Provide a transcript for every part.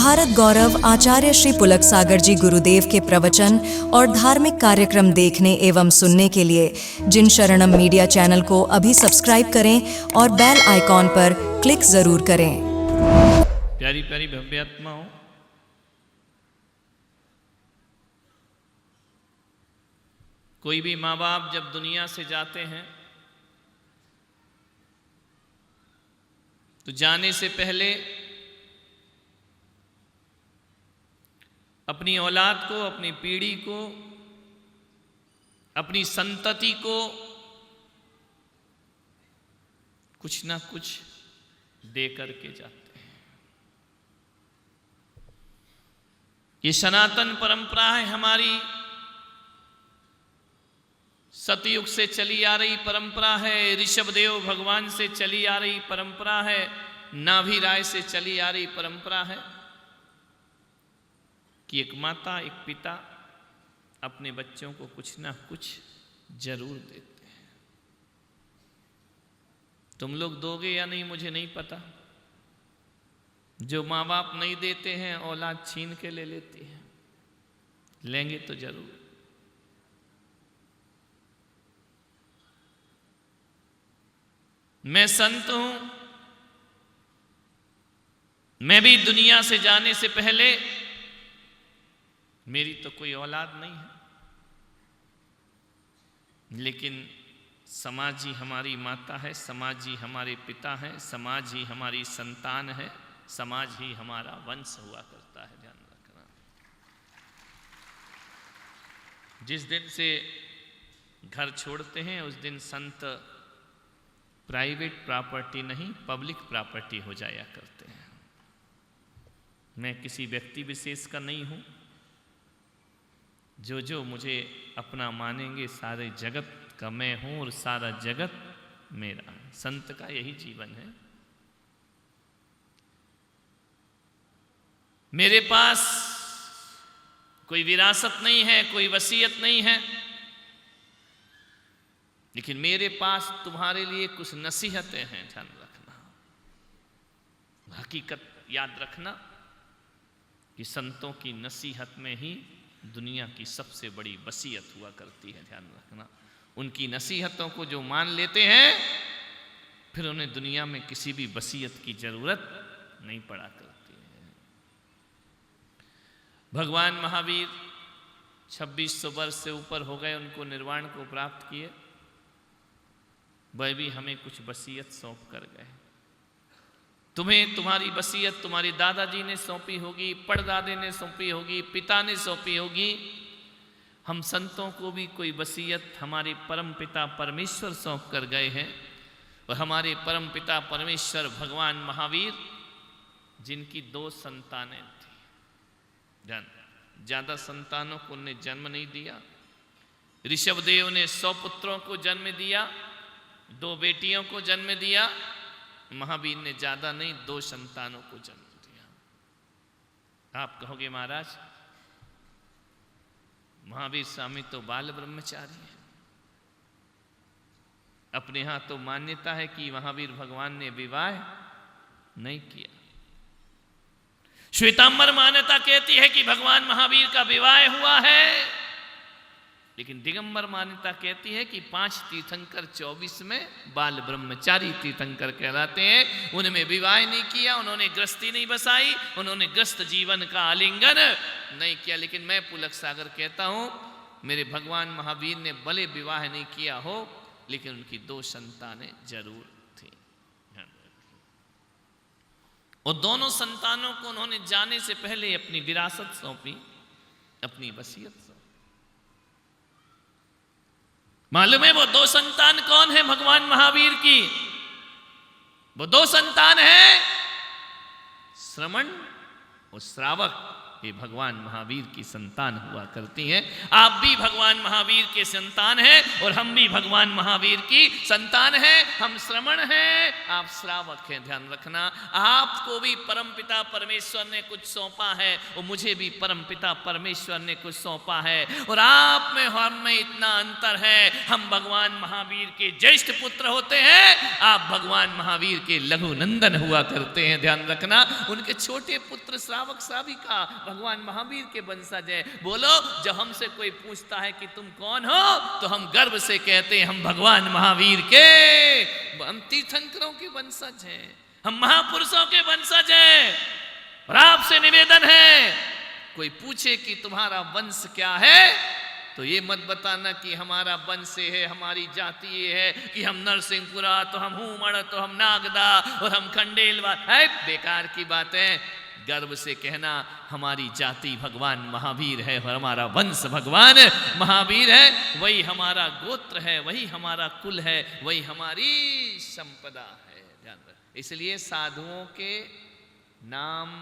भारत गौरव आचार्य श्री पुलक सागर जी गुरुदेव के प्रवचन और धार्मिक कार्यक्रम देखने एवं सुनने के लिए जिन शरणम मीडिया चैनल को अभी सब्सक्राइब करें और बेल आइकॉन पर क्लिक जरूर करें। प्यारी प्यारी भव्य आत्माओं, कोई भी माँ बाप जब दुनिया से जाते हैं तो जाने से पहले अपनी औलाद को, अपनी पीढ़ी को, अपनी संतति को कुछ ना कुछ दे करके जाते हैं। ये सनातन परंपरा है हमारी, सतयुग से चली आ रही परंपरा है, ऋषभदेव भगवान से चली आ रही परंपरा है, नाभि राय से चली आ रही परंपरा है कि एक माता, एक पिता अपने बच्चों को कुछ ना कुछ जरूर देते हैं। तुम लोग दोगे या नहीं मुझे नहीं पता। जो माँ बाप नहीं देते हैं औलाद छीन के ले लेती है, लेंगे तो जरूर। मैं संत हूं, मैं भी दुनिया से जाने से पहले, मेरी तो कोई औलाद नहीं है, लेकिन समाज ही हमारी माता है, समाज ही हमारे पिता है, समाज ही हमारी संतान है, समाज ही हमारा वंश हुआ करता है। ध्यान रखना, जिस दिन से घर छोड़ते हैं उस दिन संत प्राइवेट प्रॉपर्टी नहीं, पब्लिक प्रॉपर्टी हो जाया करते हैं। मैं किसी व्यक्ति विशेष का नहीं हूं। जो जो मुझे अपना मानेंगे सारे जगत का मैं हूं और सारा जगत मेरा है। संत का यही जीवन है। मेरे पास कोई विरासत नहीं है, कोई वसीयत नहीं है, लेकिन मेरे पास तुम्हारे लिए कुछ नसीहतें हैं। ध्यान रखना, हकीकत याद रखना कि संतों की नसीहत में ही दुनिया की सबसे बड़ी वसीयत हुआ करती है। ध्यान रखना, उनकी नसीहतों को जो मान लेते हैं फिर उन्हें दुनिया में किसी भी वसीयत की जरूरत नहीं पड़ा करती है। भगवान महावीर 2600 वर्ष से ऊपर हो गए, उनको निर्वाण को प्राप्त किए, वह भी हमें कुछ वसीयत सौंप कर गए। तुम्हें तुम्हारी वसीयत तुम्हारी दादाजी ने सौंपी होगी, परदादे ने सौंपी होगी, पिता ने सौंपी होगी। हम संतों को भी कोई वसीयत हमारे परम पिता परमेश्वर सौंप कर गए हैं। और हमारे परम पिता परमेश्वर भगवान महावीर, जिनकी 2 संतानें थी, ज्यादा संतानों को उन्हें जन्म नहीं दिया। ऋषभदेव ने 100 पुत्रों को जन्म दिया, 2 बेटियों को जन्म दिया। महावीर ने ज्यादा नहीं, 2 संतानों को जन्म दिया। आप कहोगे महाराज महावीर स्वामी तो बाल ब्रह्मचारी है। अपने यहां तो मान्यता है कि महावीर भगवान ने विवाह नहीं किया। श्वेतांबर मान्यता कहती है कि भगवान महावीर का विवाह हुआ है, लेकिन दिगंबर मान्यता कहती है कि 5 तीर्थंकर 24 में बाल ब्रह्मचारी तीर्थंकर कहलाते हैं। उनमें विवाह नहीं किया, उन्होंने गृहस्थी नहीं बसाई, उन्होंने गृहस्थ जीवन का आलिंगन नहीं किया। लेकिन मैं पुलक सागर कहता हूं, मेरे भगवान महावीर ने भले विवाह नहीं किया हो, लेकिन उनकी 2 संतानें जरूर थी। और दोनों संतानों को उन्होंने जाने से पहले अपनी विरासत सौंपी, अपनी वसीयत सौंपी। मालूम है वो 2 संतान कौन है भगवान महावीर की? वो 2 संतान है श्रमण और श्रावक। ये भगवान महावीर की संतान हुआ करती हैं। आप भी भगवान महावीर के संतान हैं और हम भी भगवान महावीर की संतान हैं। हम श्रमण हैं, आप श्रावक हैं। ध्यान रखना, आपको भी परमपिता परमेश्वर ने कुछ सौंपा है और मुझे भी परमपिता परमेश्वर ने कुछ सौंपा है। और आप में हम में इतना अंतर है, हम भगवान महावीर के ज्येष्ठ पुत्र होते हैं, आप भगवान महावीर के लघु नंदन हुआ करते हैं। ध्यान रखना, उनके छोटे पुत्र श्रावक श्राविका भगवान महावीर के वंशज है। बोलो, जब हमसे कोई पूछता है कि तुम कौन हो, तो हम गर्व से कहते हैं हम भगवान महावीर के, हम तीर्थंकरों के वंशज हैं, हम महापुरुषों के वंशज हैं। और आपसे निवेदन है, कोई पूछे कि तुम्हारा वंश क्या है, तो ये मत बताना कि हमारा वंश है, हमारी जाति ये है कि हम नरसिंहपुरा, तो हम हुमड़, तो हम नागदा और हम खंडेलवाल है। बेकार की बात है। गर्व से कहना हमारी जाति भगवान महावीर है और हमारा वंश भगवान महावीर है, वही हमारा गोत्र है, वही हमारा कुल है, वही हमारी संपदा है। ध्यान रख, इसलिए साधुओं के नाम,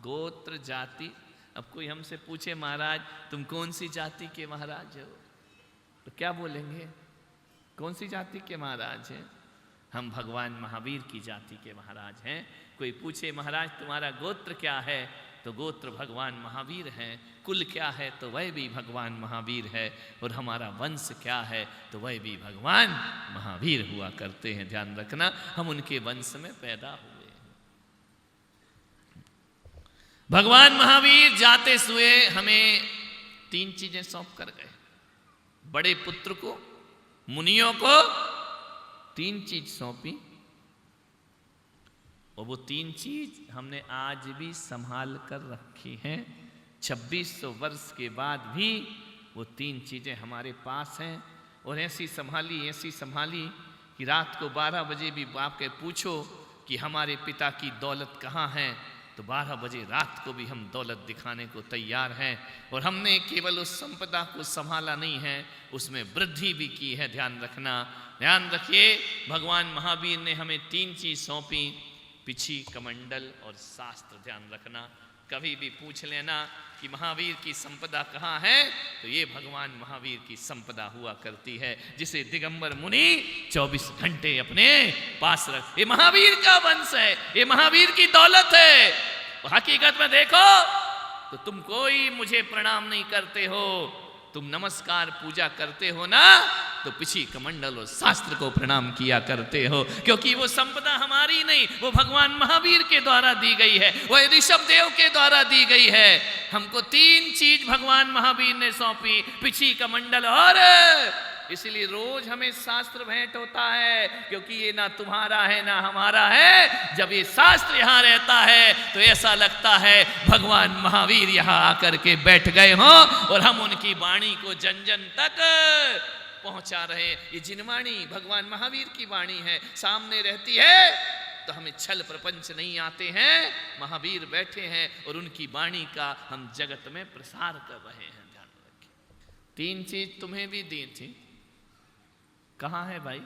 गोत्र, जाति। अब कोई हमसे पूछे महाराज तुम कौन सी जाति के महाराज हो, तो क्या बोलेंगे? कौन सी जाति के महाराज हैं? हम भगवान महावीर की जाति के महाराज हैं। कोई पूछे महाराज तुम्हारा गोत्र क्या है, तो गोत्र भगवान महावीर हैं। कुल क्या है, तो वह भी भगवान महावीर है। और हमारा वंश क्या है, तो वह भी भगवान महावीर हुआ करते हैं। ध्यान रखना, हम उनके वंश में पैदा हुए। भगवान महावीर जाते हुए हमें 3 चीजें सौंप कर गए। बड़े पुत्र को, मुनियों को 3 चीज सौंपी, और वो 3 चीज हमने आज भी संभाल कर रखी हैं। 2600 वर्ष के बाद भी वो 3 चीजें हमारे पास हैं। और ऐसी संभाली कि रात को 12 बजे भी आप के पूछो कि हमारे पिता की दौलत कहाँ है, तो 12 बजे रात को भी हम दौलत दिखाने को तैयार हैं। और हमने केवल उस संपदा को संभाला नहीं है, उसमें वृद्धि भी की है। ध्यान रखना, ध्यान रखिए, भगवान महावीर ने हमें 3 चीज सौंपी, पिछी, कमंडल और शास्त्र। ध्यान रखना, कभी भी पूछ लेना कि महावीर की संपदा कहाँ है, तो ये भगवान महावीर की संपदा हुआ करती है, जिसे दिगंबर मुनि 24 घंटे अपने पास रख। ये महावीर का वंश है, ये महावीर की दौलत है। हकीकत में देखो तो तुम कोई मुझे प्रणाम नहीं करते हो, तुम नमस्कार पूजा करते हो ना, तो पिछी कमंडल और शास्त्र को प्रणाम किया करते हो, क्योंकि वो संपदा हमारी नहीं, वो भगवान महावीर के द्वारा दी गई है, वो ऋषभ देव के द्वारा दी गई है। हमको 3 चीज भगवान महावीर ने सौंपी, पिछी कमंडल और, इसलिए रोज हमें शास्त्र भेंट होता है, क्योंकि ये ना तुम्हारा है ना हमारा है। जब ये शास्त्र यहाँ रहता है तो ऐसा लगता है भगवान महावीर यहाँ आकर के बैठ गए हों और हम उनकी वाणी को जन जन तक पहुंचा रहे। ये जिनवाणी भगवान महावीर की वाणी है, सामने रहती है तो हमें छल प्रपंच नहीं आते हैं। महावीर बैठे हैं और उनकी वाणी का हम जगत में प्रसार कर रहे हैं। ध्यान रखिए, 3 चीज तुम्हें भी दी थी, कहाँ है भाई?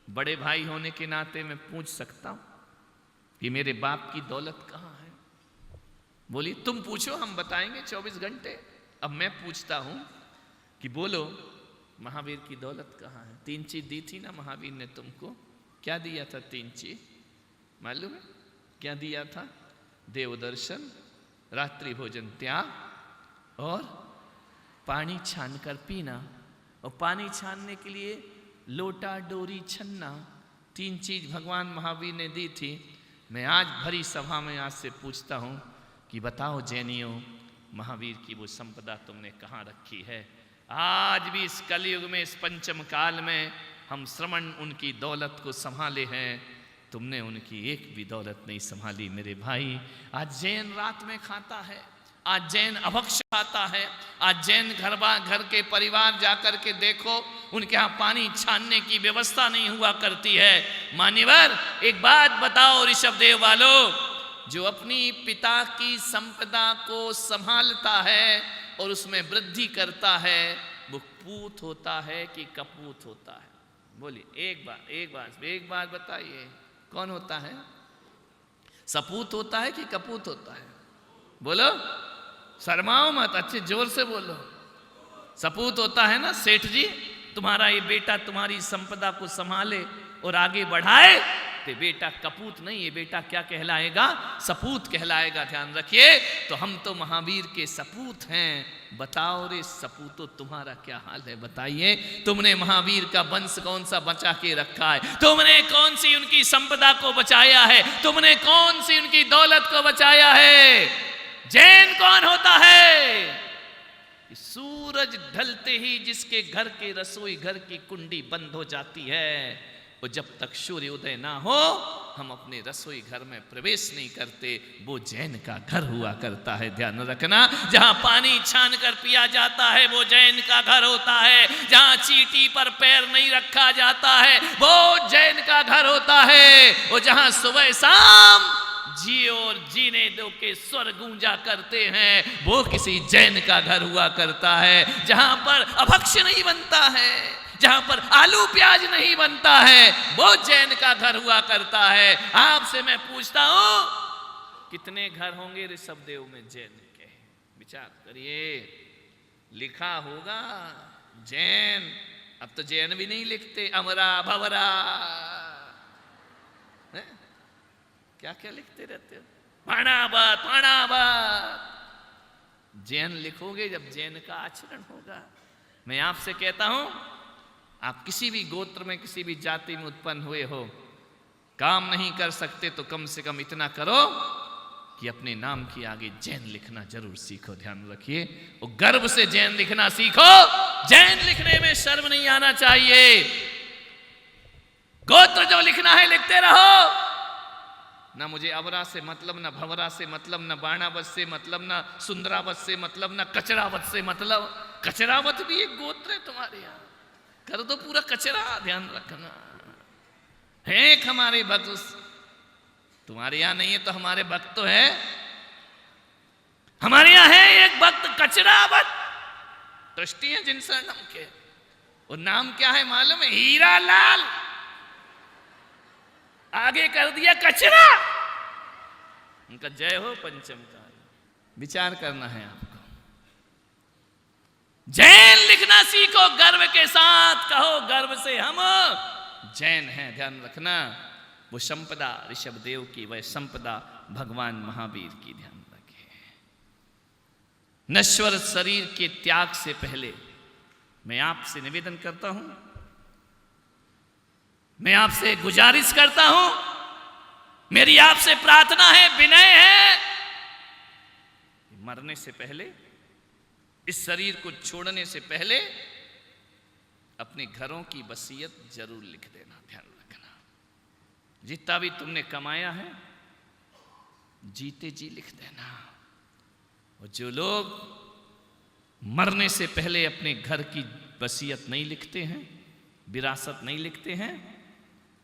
बड़े भाई होने के नाते मैं पूछ सकता हूं कि मेरे बाप की दौलत कहाँ है? बोलिए, तुम पूछो, हम बताएंगे 24 घंटे। अब मैं पूछता हूं कि बोलो, महावीर की दौलत कहाँ है? 3 चीज दी थी ना महावीर ने तुमको। क्या दिया था? 3 चीज मालूम है क्या दिया था? देव दर्शन, रात्रि भोजन त्याग और पानी छान कर पीना। और पानी छानने के लिए लोटा डोरी छन्ना। 3 चीज भगवान महावीर ने दी थी। मैं आज भरी सभा में आज से पूछता हूँ कि बताओ जैनियों, महावीर की वो संपदा तुमने कहाँ रखी है? आज भी इस कलयुग में, इस पंचम काल में हम श्रमण उनकी दौलत को संभाले हैं, तुमने उनकी एक भी दौलत नहीं संभाली मेरे भाई। आज जैन रात में खाता है, आज जैन अभक्ष खाता है, आज जैन घर के परिवार जाकर के देखो, उनके यहाँ पानी छानने की व्यवस्था नहीं हुआ करती है। मान्यवर, एक बात बताओ ऋषभ देव वालों, जो अपनी पिता की संपदा को संभालता है और उसमें वृद्धि करता है, वो पूत होता है कि कपूत होता है? बोलिए, एक बार बताइए, कौन होता है? सपूत होता है कि कपूत होता है? बोलो, शर्माओ मत, अच्छे जोर से बोलो। सपूत होता है ना, सेठ जी तुम्हारा ये बेटा तुम्हारी संपदा को संभाले और आगे बढ़ाए, तो बेटा कपूत नहीं, ये बेटा क्या कहलाएगा? सपूत कहलाएगा। ध्यान रखिए। तो हम तो महावीर के सपूत हैं। बताओ रे सपूतो, तुम्हारा क्या हाल है? बताइए, तुमने महावीर का वंश कौन सा बचा के रखा है? तुमने कौन सी उनकी संपदा को बचाया है? तुमने कौन सी उनकी दौलत को बचाया है? जैन कौन होता है? सूरज ढलते ही जिसके घर के रसोई घर की कुंडी बंद हो जाती है, और जब तक सूर्योदय ना हो हम अपने रसोई घर में प्रवेश नहीं करते, वो जैन का घर हुआ करता है। ध्यान रखना। जहां पानी छान कर पिया जाता है वो जैन का घर होता है। जहां चींटी पर पैर नहीं रखा जाता है वो जैन का घर होता है। और जहां सुबह शाम जियो और जीने दो के स्वर गूंजा करते हैं वो किसी जैन का घर हुआ करता है। जहां पर अभक्ष्य नहीं बनता है, जहां पर आलू प्याज नहीं बनता है, वो जैन का घर हुआ करता है। आपसे मैं पूछता हूं, कितने घर होंगे ऋषभदेव में जैन के? विचार करिए। लिखा होगा जैन, अब तो जैन भी नहीं लिखते, अमरा भवरा, क्या क्या लिखते रहते हो, पाणाबाद पाणाबाद। जैन लिखोगे जब जैन का आचरण होगा। मैं आपसे कहता हूं, आप किसी भी गोत्र में किसी भी जाति में उत्पन्न हुए हो, काम नहीं कर सकते तो कम से कम इतना करो कि अपने नाम के आगे जैन लिखना जरूर सीखो। ध्यान रखिए। और गर्व से जैन लिखना सीखो। जैन लिखने में शर्म नहीं आना चाहिए। गोत्र जो लिखना है लिखते रहो। ना मुझे अवरा से मतलब, ना भवरा से मतलब, ना बाणावत से मतलब, ना सुंदरावत से मतलब, ना कचरावत से मतलब। कचरावत भी एक गोत्र है तुम्हारे यहां, कर दो पूरा कचरा। ध्यान रखना। है एक हमारे भक्त, तुम्हारे यहां नहीं है तो हमारे भक्त तो है। हमारे यहां है एक भक्त कचरावत, ट्रस्टी है जिन शरणम के। और नाम क्या है मालूम है? हीरा लाल। आगे कर दिया कचरा। उनका जय हो पंचम काल। विचार करना है आपको। जैन लिखना सीखो, गर्व के साथ कहो, गर्व से हम जैन हैं। ध्यान रखना। वो संपदा ऋषभदेव की, वह संपदा भगवान महावीर की। ध्यान रखें। नश्वर शरीर के त्याग से पहले मैं आपसे निवेदन करता हूं, मैं आपसे गुजारिश करता हूं, मेरी आपसे प्रार्थना है, विनय है, मरने से पहले, इस शरीर को छोड़ने से पहले अपने घरों की वसीयत जरूर लिख देना। ध्यान रखना। जितना भी तुमने कमाया है जीते जी लिख देना। और जो लोग मरने से पहले अपने घर की वसीयत नहीं लिखते हैं, विरासत नहीं लिखते हैं,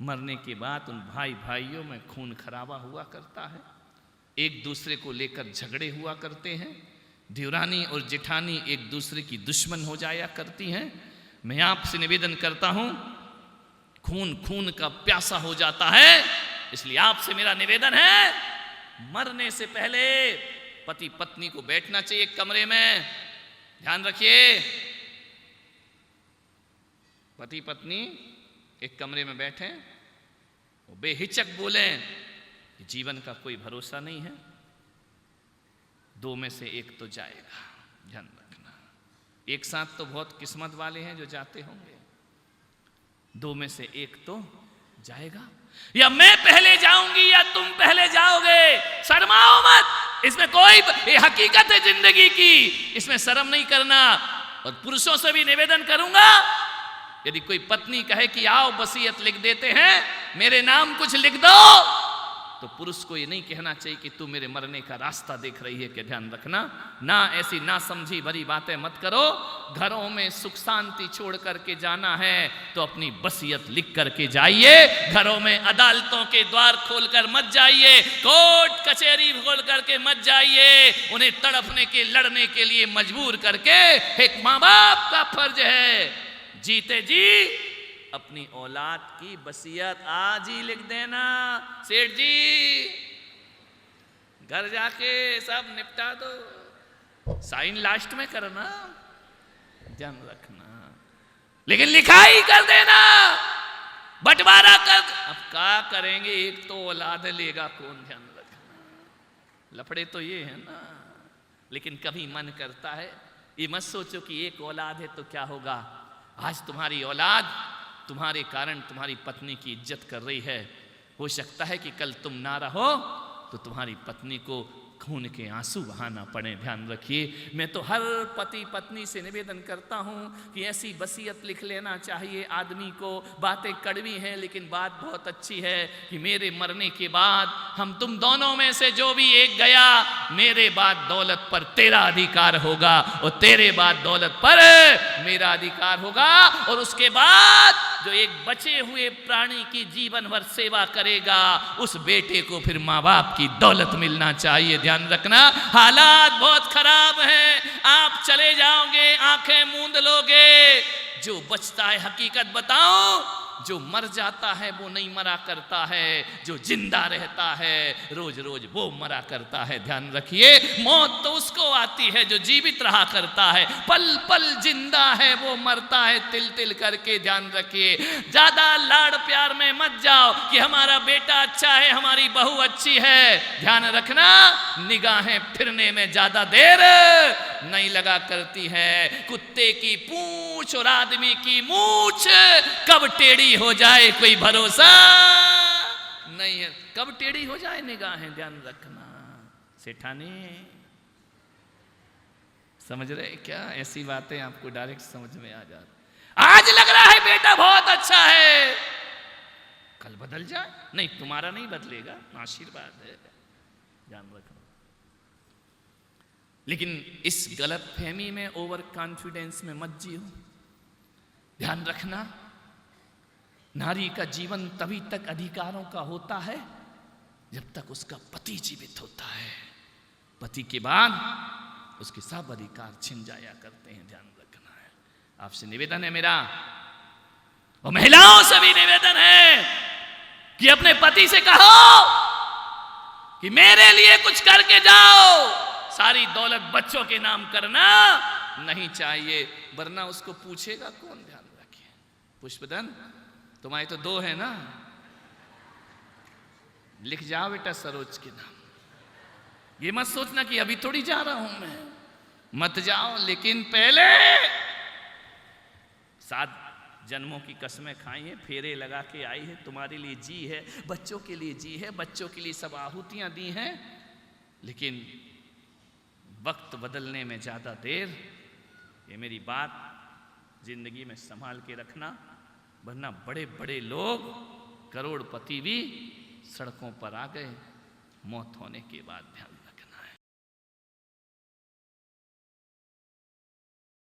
मरने के बाद उन भाई भाइयों में खून खराबा हुआ करता है, एक दूसरे को लेकर झगड़े हुआ करते हैं, देवरानी और जेठानी एक दूसरे की दुश्मन हो जाया करती हैं। मैं आपसे निवेदन करता हूं, खून खून का प्यासा हो जाता है। इसलिए आपसे मेरा निवेदन है, मरने से पहले पति पत्नी को बैठना चाहिए एक कमरे में। ध्यान रखिए, पति पत्नी एक कमरे में बैठे और बेहिचक बोलें कि जीवन का कोई भरोसा नहीं है, दो में से एक तो जाएगा। ध्यान रखना। एक साथ तो बहुत किस्मत वाले हैं जो जाते होंगे, दो में से एक तो जाएगा। या मैं पहले जाऊंगी या तुम पहले जाओगे। शर्माओ मत, इसमें कोई, ये हकीकत है जिंदगी की, इसमें शर्म नहीं करना। और पुरुषों से भी निवेदन करूंगा, यदि कोई पत्नी कहे कि आओ वसीयत लिख देते हैं, मेरे नाम कुछ लिख दो, तो पुरुष को ये नहीं कहना चाहिए कि तू मेरे मरने का रास्ता देख रही है। क्या ध्यान रखना ना, ऐसी ना समझी भरी बातें मत करो। घरों में सुख शांति छोड़ करके जाना है तो अपनी वसीयत लिख करके जाइए। घरों में अदालतों के द्वार खोलकर मत जाइए, कोर्ट कचहरी खोल करके मत जाइए, उन्हें तड़पने के लड़ने के लिए मजबूर करके। एक माँ बाप का फर्ज है जीते जी अपनी औलाद की वसीयत आज ही लिख देना। सेठ जी घर जाके सब निपटा दो, साइन लास्ट में करना, ध्यान रखना। लेकिन लिखाई कर देना, बंटवारा कर। अब क्या करेंगे, एक तो औलाद लेगा कौन, ध्यान रखना। लफड़े तो ये है ना। लेकिन कभी मन करता है, ये मत सोचो कि एक औलाद है तो क्या होगा। आज तुम्हारी औलाद तुम्हारे कारण तुम्हारी पत्नी की इज्जत कर रही है। हो सकता है कि कल तुम ना रहो तो तुम्हारी पत्नी को खून के आंसू बहाना पड़े। ध्यान रखिए, मैं तो हर पति पत्नी से निवेदन करता हूं कि ऐसी वसीयत लिख लेना चाहिए आदमी को। बातें कड़वी हैं लेकिन बात बहुत अच्छी है कि मेरे मरने के बाद हम तुम दोनों में से जो भी एक गया, मेरे बाद दौलत पर तेरा अधिकार होगा और तेरे बाद दौलत पर मेरा अधिकार होगा। और उसके बाद जो एक बचे हुए प्राणी की जीवन भर सेवा करेगा, उस बेटे को फिर माँ बाप की दौलत मिलना चाहिए। ध्यान रखना, हालात बहुत खराब हैं, आप चले जाओगे, आंखें मूंद लोगे। जो बचता है, हकीकत बताओ, जो मर जाता है वो नहीं मरा करता है, जो जिंदा रहता है रोज रोज वो मरा करता है। ध्यान रखिए, मौत तो उसको आती है जो जीवित रहा करता है, पल पल जिंदा है वो मरता है तिल तिल करके। ध्यान रखिए, ज्यादा लाड़ प्यार में मत जाओ कि हमारा बेटा अच्छा है, हमारी बहू अच्छी है। ध्यान रखना, निगाहें फिरने में ज्यादा देर नहीं लगा करती है। कुत्ते की पूंछ और आदमी की मूंछ कब टेढ़ी हो जाए कोई भरोसा नहीं है। कब टेढ़ी हो जाए निगाहें, ध्यान रखना। सेठानी समझ रहे क्या? ऐसी बातें आपको डायरेक्ट समझ में आ जाती। आज लग रहा है बेटा बहुत अच्छा है, कल बदल जाए, नहीं तुम्हारा नहीं बदलेगा, आशीर्वाद है। ध्यान रखना। लेकिन इस गलत फहमी में, ओवर कॉन्फिडेंस में मत जियो। ध्यान रखना, नारी का जीवन तभी तक अधिकारों का होता है जब तक उसका पति जीवित होता है। पति के बाद उसके सब अधिकार छिन जाया करते हैं। ध्यान रखना है। आपसे निवेदन है मेरा, और महिलाओं से भी निवेदन है कि अपने पति से कहो कि मेरे लिए कुछ करके जाओ। सारी दौलत बच्चों के नाम करना नहीं चाहिए, वरना उसको पूछेगा कौन। ध्यान रखिए। पुष्पदन, तुम्हारे तो 2 है ना, लिख जाओ बेटा सरोज के नाम। ये मत सोचना कि अभी थोड़ी जा रहा हूं मैं, मत जाओ। लेकिन पहले 7 जन्मों की कसमें खाई है, फेरे लगा के आई है, तुम्हारे लिए जी है, बच्चों के लिए जी है, बच्चों के लिए सब आहुतियां दी हैं। लेकिन वक्त बदलने में ज्यादा देर, ये मेरी बात जिंदगी में संभाल के रखना, वरना बड़े बड़े लोग, करोड़पति भी सड़कों पर आ गए मौत होने के बाद। ध्यान